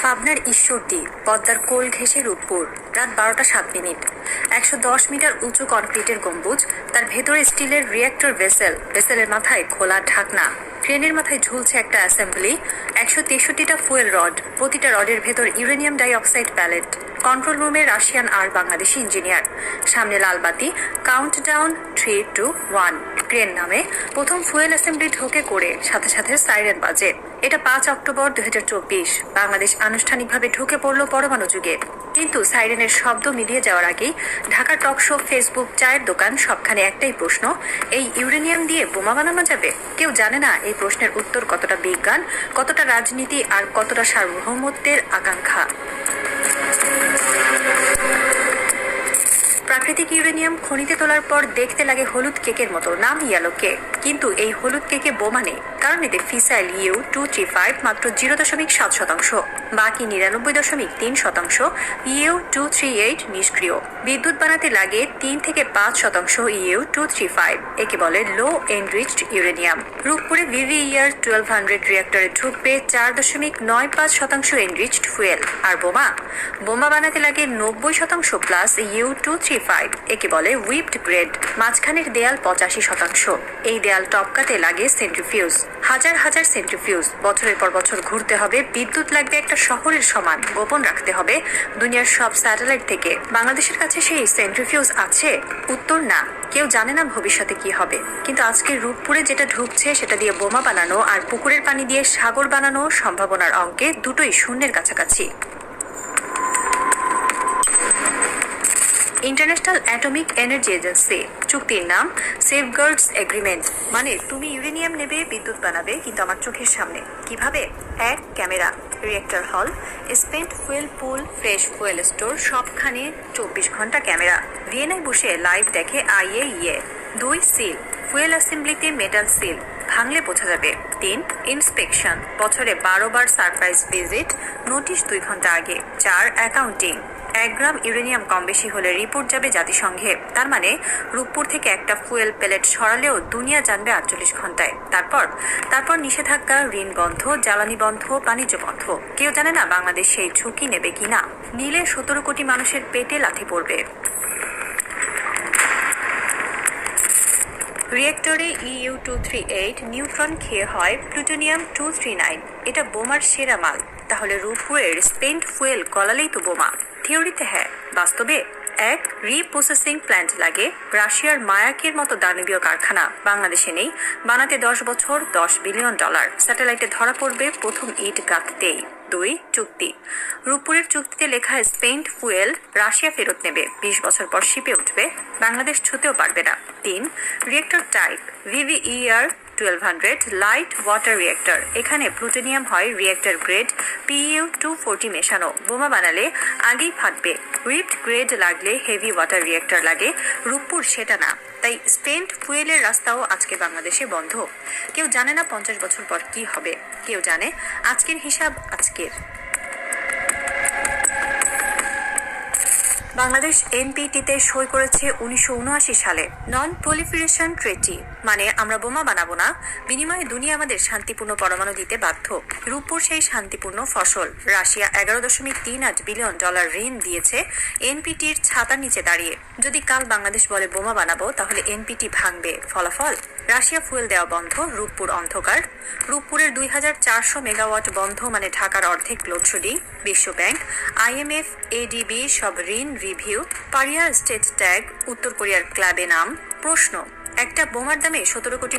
পাবনার ঈশ্বরদী পদ্মার কোল ঘেঁষে রূপপুর রাত 12:07। 110 মিটার উঁচু কনক্রিটের গম্বুজ, তার ভেতরে স্টিলের রিয়েক্টর ভেসেলের মাথায় খোলা ঢাকনা, ক্রেনের মাথায় ঝুলছে একটা অ্যাসেম্বলি, 163টা ফুয়েল রড, প্রতিটা রডের ভেতর ইউরেনিয়াম ডাইঅক্সাইড প্যালেট। কন্ট্রোল রুমে রাশিয়ান আর বাংলাদেশি ইঞ্জিনিয়ার। সামনে লালবাতি, কাউন্টডাউন 3, 2, 1। ক্রেন নামে প্রথম ফুয়েল অ্যাসেম্বলি ঢোকে করে সাথে সাথে সাইরেন বাজে। এটা 5 অক্টোবর 2024। বাংলাদেশ আনুষ্ঠানিকভাবে ঢুকে পড়ল পরমাণু যুগে। কিন্তু সাইরেনের শব্দ মিলিয়ে যাওয়ার আগেই ঢাকা টকশো, ফেসবুক, চায়ের দোকান সবখানে একটাই প্রশ্ন, এই ইউরেনিয়াম দিয়ে বোমা বানানো যাবে? কেউ জানে না এই প্রশ্নের উত্তর কতটা বিজ্ঞান, কতটা রাজনীতি আর কতটা সার্বভৌমত্বের আকাঙ্ক্ষা। প্রাকৃতিক ইউরেনিয়াম খনিতে তোলার পর দেখতে লাগে হলুদ কেকের মতো, নাম ইয়েলো কেক। কিন্তু এই হলুদ কেকে বোমা নেই, কারণ এতে ফিসাইল U-235 মাত্র 0.7%, বাকি 99.3% U-238 নিষ্ক্রিয়। বিদ্যুৎ বানাতে লাগে 3 থেকে 5% U-235, একে বলে লো এনরিচড ইউরেনিয়াম। রূপপুরে VVER 1200 রিয়েক্টরে ঢুকবে 4.95% এনরিচড ফুয়েল। আর বোমা বানাতে লাগে 90% প্লাস U-235, একে বলে হুইপড গ্রেড। মাঝখানের দেয়াল 85%। এই দেয়াল টপকাতে লাগে সেন্ট্রিফিউজ, হাজার হাজার সেন্ট্রিফিউজ। বছরের পর বছর ঘুরতে হবে, বিদ্যুৎ লাগবে একটা শহরের সমান, গোপন রাখতে হবে দুনিয়ার সব স্যাটেলাইট থেকে। বাংলাদেশের কাছে সেই সেন্ট্রিফিউজ আছে? উত্তর না, কেউ জানে না ভবিষ্যতে কি হবে। কিন্তু আজকে রূপপুরে যেটা ঢুকছে সেটা দিয়ে বোমা বানানো আর পুকুরের পানি দিয়ে সাগর বানানো সম্ভাবনার অঙ্কে দুটোই শূন্যের কাছাকাছি। ইন্টারন্যাশনাল অ্যাটমিক এনার্জি এজেন্সি চুক্তির নাম সেফগার্ডস এগ্রিমেন্ট। মানে তুমি ইউরেনিয়াম নেবে, বিদ্যুৎ বানাবে, কিন্তু আমার চোখের সামনে। কিভাবে? 1 ক্যামেরা, রিয়েক্টর হল, স্পেন্ট ফুয়েল পুল, ফ্রেশ ফুয়েল স্টোর, সবখানে 24 ঘন্টা ক্যামেরা। ভিয়েনায় বসে লাইভ দেখে IAEA। 2 সিল, ফুয়েল অ্যাসেম্বলিতে মেটাল সিল, ভাঙলে বোঝা যাবে। 3 ইন্সপেকশন, বছরে 12 বার সারপ্রাইজ ভিজিট, নোটিশ 2 ঘন্টা আগে। 4 অ্যাকাউন্টিং, 1 গ্রাম ইউরেনিয়াম কম বেশি হলে রিপোর্ট যাবে জাতিসংঘে। তার মানে রূপপুর থেকে একটা ফুয়েল প্যালেট সরালেও দুনিয়া জানবে 48 ঘন্টায়। তারপর নিষেধাজ্ঞা, ঋণ বন্ধ, জ্বালানি বন্ধ, বাণিজ্য বন্ধ। কেউ জানে না বাংলাদেশ সেই ঝুঁকি নেবে কিনা। নিলে 17 কোটি মানুষের পেটে লাথি পড়বে। রিয়েক্টরে EU-238 নিউট্রন খেয়ে হয় প্লুটোনিয়াম 239। এটা বোমার সেরা মাল। তাহলে রূপপুরের স্পেন্ট ফুয়েল গলালেই তো বোমা। থিওরিতে হ্যাঁ, বাস্তবে 1 রিপ্রসেসিং প্ল্যান্ট লাগে। রাশিয়ার মায়াকের মতো দানবীয় কারখানা বাংলাদেশে নেই। বানাতে 10 বছর, $10 বিলিয়ন। স্যাটেলাইটে ধরা পড়বে প্রথম ইট গাঁথতেই। 2 চুক্তি, রূপপুরের চুক্তিতে লেখা স্পেন্ট ফুয়েল রাশিয়া ফেরত নেবে, 20 বছর পর শিপে উঠবে, বাংলাদেশ ছুঁতেও পারবে না। 3 reactor type, VVER 1200 light water reactor. এখানে প্লুটোনিয়াম হয় রিয়েক্টর গ্রেড, PU-240 মেশানো। বোমা বানালে আগেই ফাটবে। হুইপড গ্রেড লাগলে হেভি ওয়াটার রিয়েক্টর লাগে। রূপপুর সেটা না, তাই স্পেন্ট ফুয়েলের রাস্তাও আজকে বাংলাদেশে বন্ধ। কেউ জানে না 50 বছর পর কি হবে। কেউ জানে আজকের হিসাব আজকের। বাংলাদেশ NPT-তে সই করেছে 1979 সালে। নন প্রলিফারেশন ট্রিটি, মানে আমরা বোমা বানাবো না, বিনিময়ে দুনিয়া আমাদের শান্তিপূর্ণ পরমাণু দিতে বাধ্য। রূপপুর সেই শান্তিপূর্ণ ফসল। রাশিয়া $11.38 বিলিয়ন ঋণ দিয়েছে NPT-র ছাতার নিচে দাঁড়িয়ে। যদি কাল বাংলাদেশ বলে বোমা বানাবো, তাহলে NPT ভাঙবে। ফলাফল রাশিয়া ফুয়েল দেওয়া বন্ধ, রূপপুর অন্ধকার। রূপপুরের 2400 মেগাওয়াট বন্ধ, মানে ঢাকার অর্ধেক লোডশেডিং। বিশ্বব্যাংক, IMF, ADB সব ঋণ রিভিউ। পারিয়া স্টেট ট্যাগ, উত্তর কোরিয়ার ক্লাবে নাম। প্রশ্ন, একটা বোমার দামে 17 কোটি